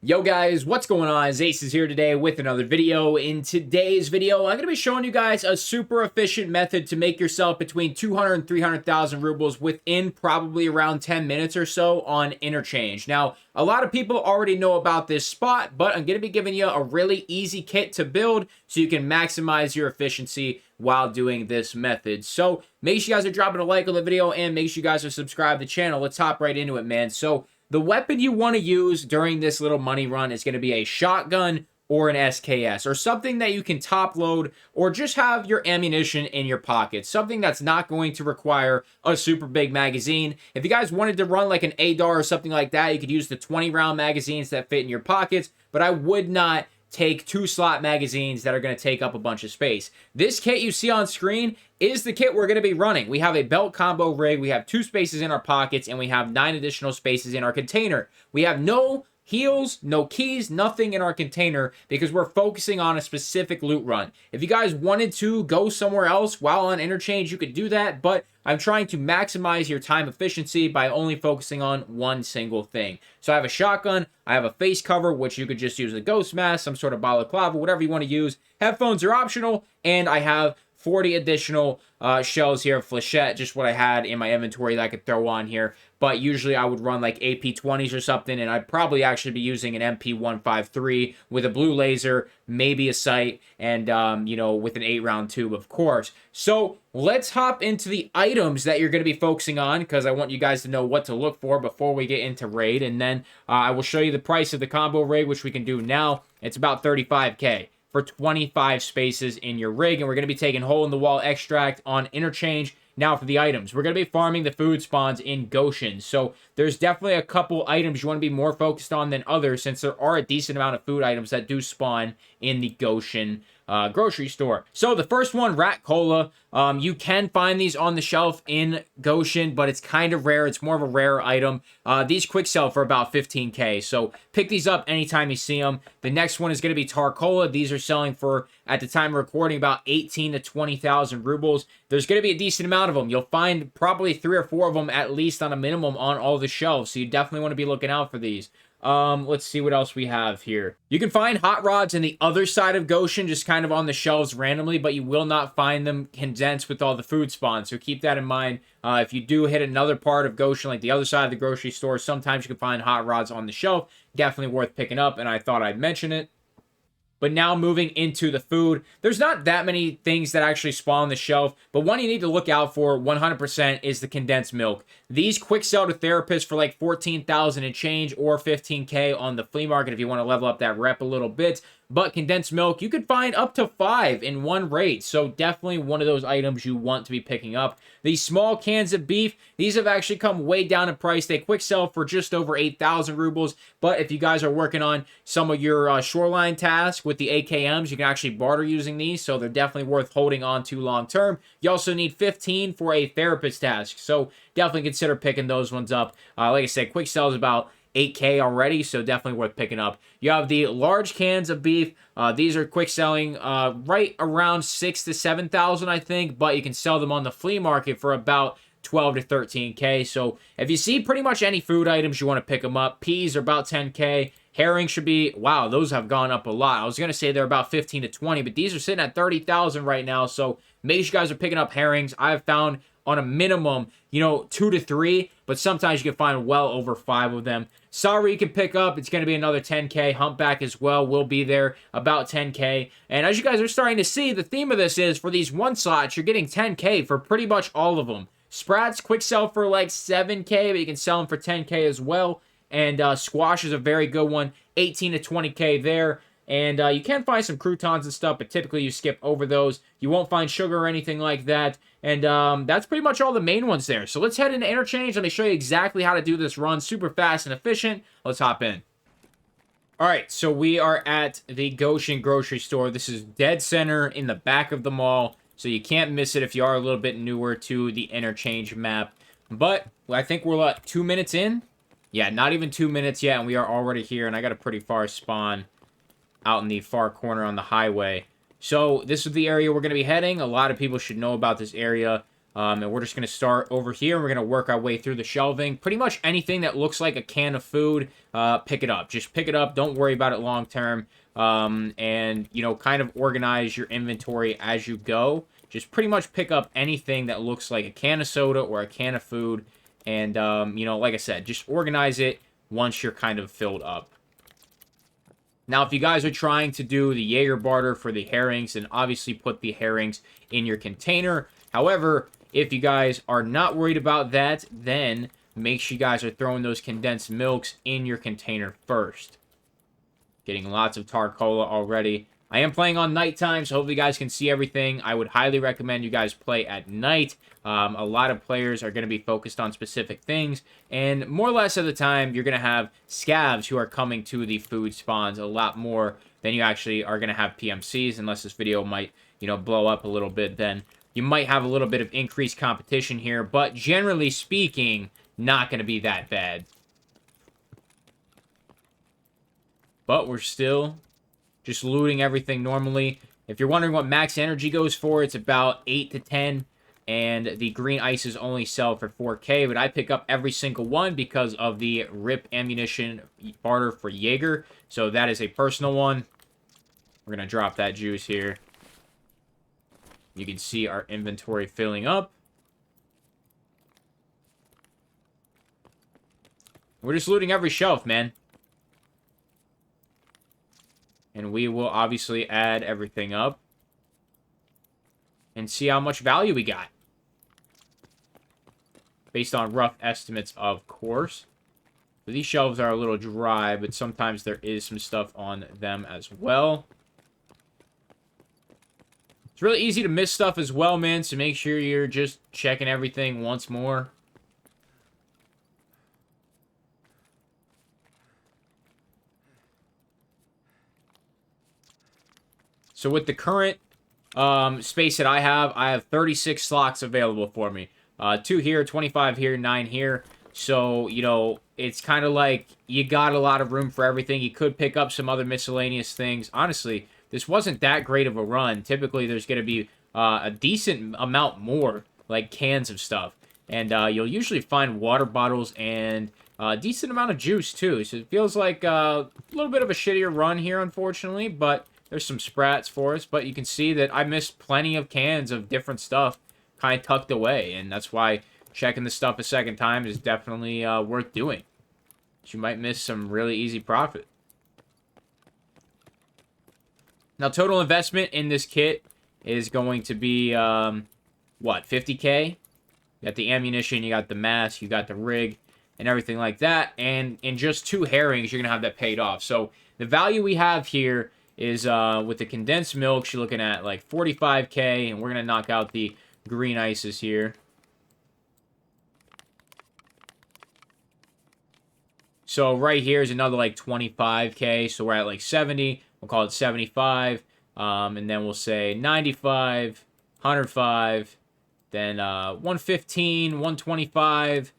Yo guys, what's going on? Ace is here today with another video. In today's video, I'm going to be showing you guys a super efficient method to make yourself between 200 and 300,000 rubles within probably around 10 minutes or so on Interchange. Now, a lot of people already know about this spot, but I'm going to be giving you a really easy kit to build so you can maximize your efficiency while doing this method. So make sure you guys are dropping a like on the video and make sure you guys are subscribed to the channel. Let's hop right into it, man. So the weapon you want to use during this little money run is going to be a shotgun or an SKS or something that you can top load or just have your ammunition in your pocket. Something that's not going to require a super big magazine. If you guys wanted to run like an ADAR or something like that, you could use the 20 round magazines that fit in your pockets, but I would not take 2-slot magazines that are going to take up a bunch of space. This kit you see on screen is the kit we're going to be running. We have a belt combo rig, we have 2 spaces in our pockets, and we have 9 additional spaces in our container. We have no heals, no keys, nothing in our container because we're focusing on a specific loot run. If you guys wanted to go somewhere else while on Interchange, you could do that, but I'm trying to maximize your time efficiency by only focusing on one single thing. So I have a shotgun, I have a face cover, which you could just use a ghost mask, some sort of balaclava, whatever you want to use. Headphones are optional, and I have 40 additional shells here, flechette, just what I had in my inventory that I could throw on here. But usually I would run like AP-20s or something, and I'd probably actually be using an MP-153 with a blue laser, maybe a sight, and, with an 8-round tube, of course. So let's hop into the items that you're going to be focusing on, because I want you guys to know what to look for before we get into raid. And then I will show you the price of the combo rig, which we can do now. It's about 35K. For 25 spaces in your rig, and we're going to be taking hole-in-the-wall extract on Interchange. Now for the items. We're going to be farming the food spawns in Goshen, so there's definitely a couple items you want to be more focused on than others, since there are a decent amount of food items that do spawn in the Goshen grocery store. So the first one, rat cola. You can find these on the shelf in Goshen, but it's kind of rare. It's more of a rare item. These quick sell for about 15K, so pick these up anytime you see them. The next one is going to be Tarkov. These are selling for, at the time of recording, about 18 to 20,000 rubles. There's going to be a decent amount of them. You'll find probably 3 or 4 of them at least on a minimum on all the shelves, so you definitely want to be looking out for these. Let's see what else we have here. You can find hot rods in the other side of Goshen, just kind of on the shelves randomly, but you will not find them condensed with all the food spawns, so keep that in mind. If you do hit another part of Goshen, like the other side of the grocery store, sometimes you can find hot rods on the shelf. Definitely worth picking up, and I thought I'd mention it. But now moving into the food, there's not that many things that actually spawn on the shelf, but one you need to look out for 100% is the condensed milk. These quick sell to therapists for like 14,000 and change or 15K on the flea market if you want to level up that rep a little bit. But condensed milk, you could find up to 5 in one raid, so definitely one of those items you want to be picking up. These small cans of beef, these have actually come way down in price. They quick sell for just over 8,000 rubles, but if you guys are working on some of your shoreline tasks with the AKMs, you can actually barter using these, so they're definitely worth holding on to long term. You also need 15 for a therapist task, so definitely consider picking those ones up. Like I said, quick sell is about 8K already, so definitely worth picking up. You have the large cans of beef. These are quick selling right around 6,000 to 7,000, I think, but you can sell them on the flea market for about 12 to 13K. So if you see pretty much any food items, you want to pick them up. Peas are about 10K. Herring should be, wow, those have gone up a lot. I was going to say they're about 15 to 20, but these are sitting at 30,000 right now, so make sure you guys are picking up herrings. I've found on a minimum, 2 to 3, but sometimes you can find well over 5 of them. Celery you can pick up. It's going to be another 10K. Humpback as well will be there, about 10K. And as you guys are starting to see, the theme of this is for these one slots, you're getting 10K for pretty much all of them. Sprats quick sell for like 7K, but you can sell them for 10K as well. And squash is a very good one, 18 to 20K there. And you can find some croutons and stuff, but typically you skip over those. You won't find sugar or anything like that. And that's pretty much all the main ones there. So let's head into Interchange. Let me show you exactly how to do this run. Super fast and efficient. Let's hop in. All right, so we are at the Goshen grocery store. This is dead center in the back of the mall, so you can't miss it if you are a little bit newer to the Interchange map. But I think we're 2 minutes in. Yeah, not even 2 minutes yet, and we are already here, and I got a pretty far spawn out in the far corner on the highway. So this is the area we're going to be heading. A lot of people should know about this area. And we're just going to start over here. We're going to work our way through the shelving. Pretty much anything that looks like a can of food, pick it up. Just pick it up. Don't worry about it long term. And, you know, kind of organize your inventory as you go. Just pretty much pick up anything that looks like a can of soda or a can of food. And, you know, like I said, just organize it once you're kind of filled up. Now, if you guys are trying to do the Jaeger barter for the herrings, then obviously put the herrings in your container. However, if you guys are not worried about that, then make sure you guys are throwing those condensed milks in your container first. Getting lots of Tarkov already. I am playing on nighttime, so hopefully you guys can see everything. I would highly recommend you guys play at night. A lot of players are going to be focused on specific things, and more or less of the time, you're going to have scavs who are coming to the food spawns a lot more than you actually are going to have PMCs, unless this video might, you know, blow up a little bit. Then you might have a little bit of increased competition here, but generally speaking, not going to be that bad. But we're still just looting everything normally. If you're wondering what max energy goes for, it's about 8 to 10. And the green ices only sell for 4K. But I pick up every single one because of the RIP ammunition barter for Jaeger. So that is a personal one. We're going to drop that juice here. You can see our inventory filling up. We're just looting every shelf, man. And we will obviously add everything up and see how much value we got. Based on rough estimates, of course. So these shelves are a little dry, but sometimes there is some stuff on them as well. It's really easy to miss stuff as well, man, so make sure you're just checking everything once more. So with the current space that I have 36 slots available for me. 2 here, 25 here, 9 here. So, you know, it's kind of like you got a lot of room for everything. You could pick up some other miscellaneous things. Honestly, this wasn't that great of a run. Typically, there's going to be a decent amount more, like cans of stuff. And you'll usually find water bottles and a decent amount of juice, too. So it feels like a little bit of a shittier run here, unfortunately. But there's some sprats for us. But you can see that I missed plenty of cans of different stuff kind of tucked away. And that's why checking the stuff a second time is definitely worth doing. You might miss some really easy profit. Now, total investment in this kit is going to be, what, 50K? You got the ammunition, you got the mask, you got the rig, and everything like that. And in just 2 herrings, you're going to have that paid off. So the value we have here is, with the condensed milk, you're looking at like 45K, and we're going to knock out the green ices here. So right here is another like 25K. So we're at like 70. We'll call it 75. And then we'll say 95, 105, then 115, 125.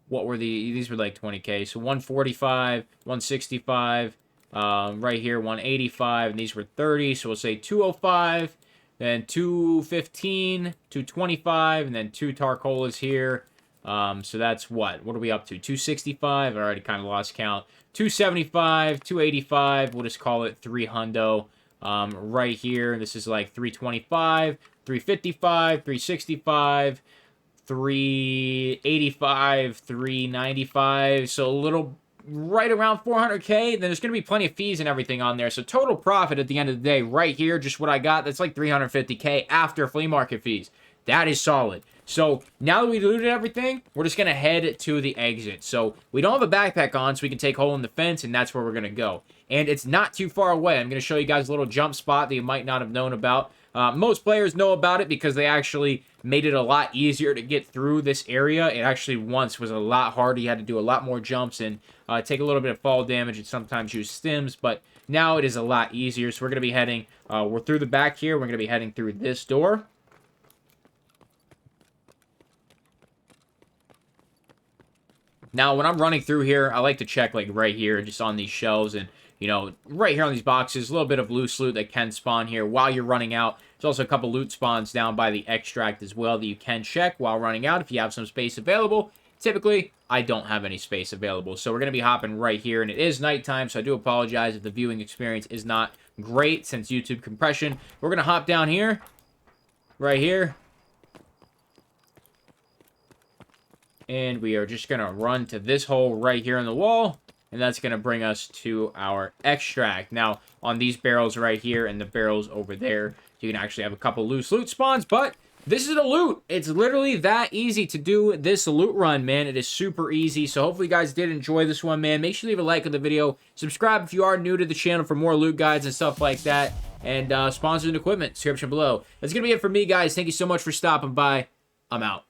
What were these were like 20K. So 145, 165, right here 185, and these were 30. So we'll say 205, then 215, 225, and then 2 Tarkolas here. So that's what? What are we up to? 265? I already kind of lost count. 275, 285. We'll just call it 3 hundo. Right here, this is like 325, 355, 365, 385, 395. So a little right around 400K. Then there's going to be plenty of fees and everything on there. So total profit at the end of the day, right here, just what I got, that's like 350K after flea market fees. That is solid. So now that we looted everything, we're just going to head to the exit. So we don't have a backpack on, so we can take hole in the fence, and that's where we're going to go. And it's not too far away. I'm going to show you guys a little jump spot that you might not have known about. Most players know about it because they actually made it a lot easier to get through this area. It actually once was a lot harder. You had to do a lot more jumps and take a little bit of fall damage and sometimes use stims. But now it is a lot easier. So we're going to be heading, we're through the back here. We're going to be heading through this door. Now, when I'm running through here, I like to check, like, right here, just on these shelves, and you know, right here on these boxes. A little bit of loose loot that can spawn here while you're running out. There's also a couple loot spawns down by the extract as well that you can check while running out if you have some space available. Typically, I don't have any space available, so we're going to be hopping right here, and it is nighttime, so I do apologize if the viewing experience is not great since YouTube compression. We're going to hop down here, right here, and we are just going to run to this hole right here in the wall, and that's going to bring us to our extract. Now, on these barrels right here and the barrels over there, you can actually have a couple loose loot spawns, but this is the loot. It's literally that easy to do this loot run, man. It is super easy. So hopefully you guys did enjoy this one, man. Make sure you leave a like on the video. Subscribe if you are new to the channel for more loot guides and stuff like that. And sponsored equipment, description below. That's going to be it for me, guys. Thank you so much for stopping by. I'm out.